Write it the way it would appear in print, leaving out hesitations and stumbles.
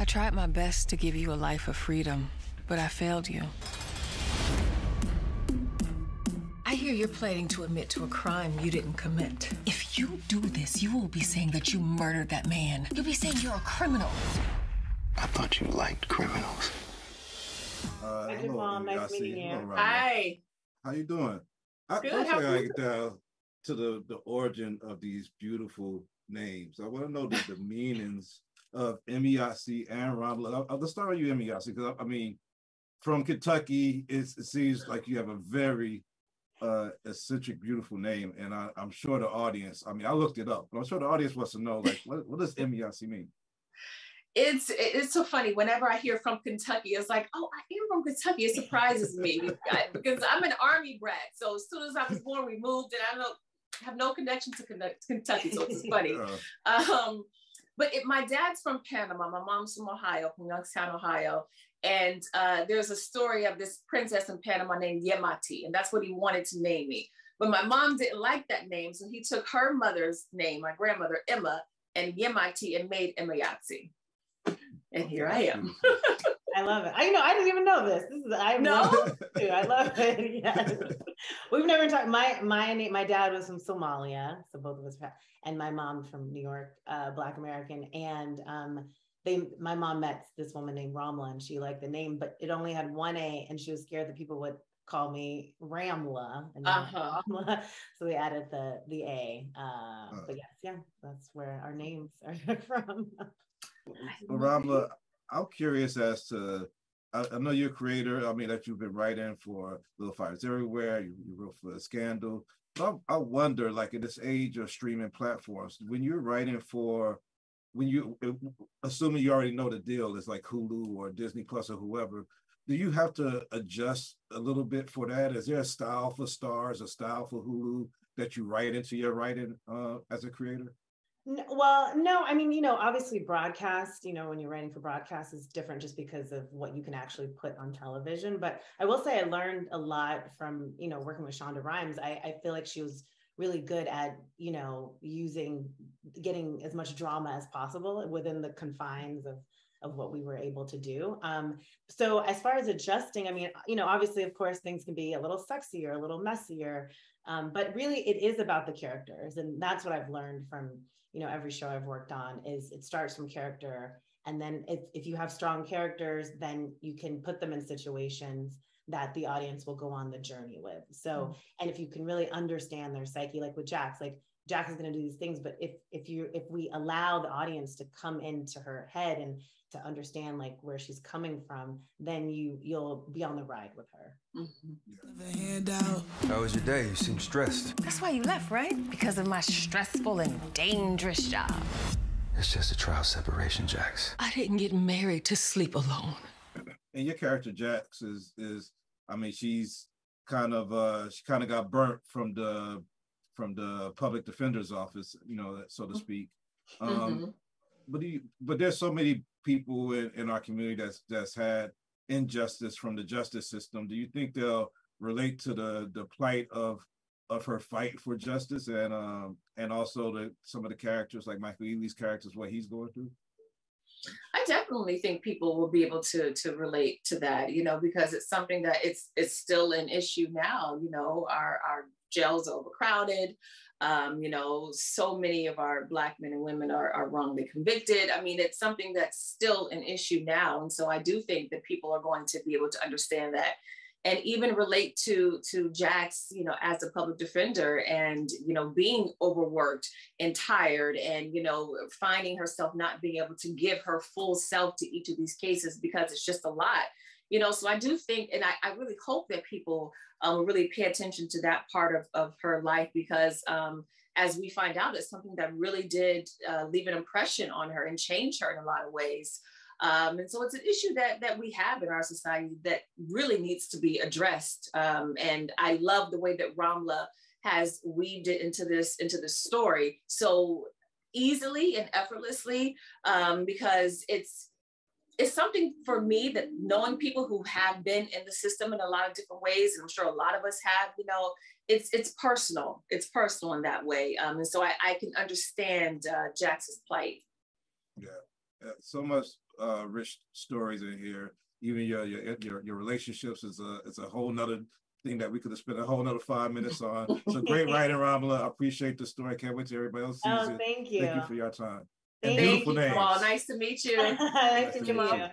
I tried my best to give you a life of freedom, but I failed you. I hear you're planning to admit to a crime you didn't commit. If you do this, you will be saying that you murdered that man. You'll be saying you're a criminal. I thought you liked criminals. Hi, Mom. Nice meeting you. Hello, Raamala. Hi. How you doing? Good. First, How I are gotta you? get down to the origin of these beautiful names. I want to know the meanings of Emayatzy and Raamala. I'll start with you, Emayatzy, because I mean, from Kentucky, it seems like you have a very eccentric, beautiful name, and I'm sure the audience. I mean, I looked it up, but I'm sure the audience wants to know, like, what does Emayatzy mean? It's so funny. Whenever I hear from Kentucky, it's like, oh, I am from Kentucky. It surprises me because I'm an Army brat. So as soon as I was born, we moved, and I have no connection to Kentucky. So it's funny. But my dad's from Panama. My mom's from Ohio, from Youngstown, Ohio. And there's a story of this princess in Panama named Emayatzy, and that's what he wanted to name me. But my mom didn't like that name, so he took her mother's name, my grandmother Emma, and Emayatzy, and made Emayatzy. And here I am. I love it. I didn't even know this. I love it too. I love it. Yes. We've never talked. My dad was from Somalia, so both of us, and my mom from New York, Black American, and my mom met this woman named Raamala, and she liked the name, but it only had one A, and she was scared that people would call me Raamala, and Raamala, so we added the A. But yes, that's where our names are from. Well, Raamala, I'm curious as to, I know you're a creator. I mean, that you've been writing for Little Fires Everywhere. You wrote for Scandal. So I wonder, like in this age of streaming platforms, when you're writing assuming you already know the deal, it's like Hulu or Disney Plus or whoever, do you have to adjust a little bit for that? Is there a style for Stars, a style for Hulu that you write into your writing as a creator? Well, no, I mean, obviously broadcast, when you're writing for broadcast is different just because of what you can actually put on television. But I will say I learned a lot from, working with Shonda Rhimes. I feel like she was really good at, getting as much drama as possible within the confines of what we were able to do. So as far as adjusting, I mean, obviously, of course, things can be a little sexier, a little messier, but really it is about the characters. And that's what I've learned from, every show I've worked on is it starts from character. And then if you have strong characters, then you can put them in situations that the audience will go on the journey with. So, and if you can really understand their psyche, like with Jax, like Jax is going to do these things, but if we allow the audience to come into her head and to understand like where she's coming from, then you'll be on the ride with her. How was your day? You seem stressed. That's why you left, right? Because of my stressful and dangerous job. It's just a trial separation, Jax. I didn't get married to sleep alone. And your character Jax is I mean, she's kind of got burnt from the public defender's office, so to speak. But there's so many people in our community that's had injustice from the justice system. Do you think they'll relate to the plight of her fight for justice and also some of the characters like Michael Ealy's characters, what he's going through? I definitely think people will be able to relate to that, because it's something that it's still an issue now. Our jails are overcrowded. So many of our Black men and women are wrongly convicted. I mean, it's something that's still an issue now. And so I do think that people are going to be able to understand that and even relate to Jax, as a public defender and, being overworked and tired and, finding herself not being able to give her full self to each of these cases because it's just a lot. So I do think, and I really hope that people will really pay attention to that part of her life because as we find out, it's something that really did leave an impression on her and change her in a lot of ways. And so it's an issue that we have in our society that really needs to be addressed. And I love the way that Raamala has weaved it into this story so easily and effortlessly, because it's something for me that knowing people who have been in the system in a lot of different ways, and I'm sure a lot of us have, it's personal. It's personal in that way. And so I can understand Jax's plight. Yeah. So much rich stories in here. Even your relationships is a whole nother thing that we could have spent a whole nother 5 minutes on. So great writing, Raamala. I appreciate the story. I can't wait till everybody else sees it. Thank you. Thank you for your time. Thank Beautiful you, names. Jamal. Nice to meet you. Nice to meet you.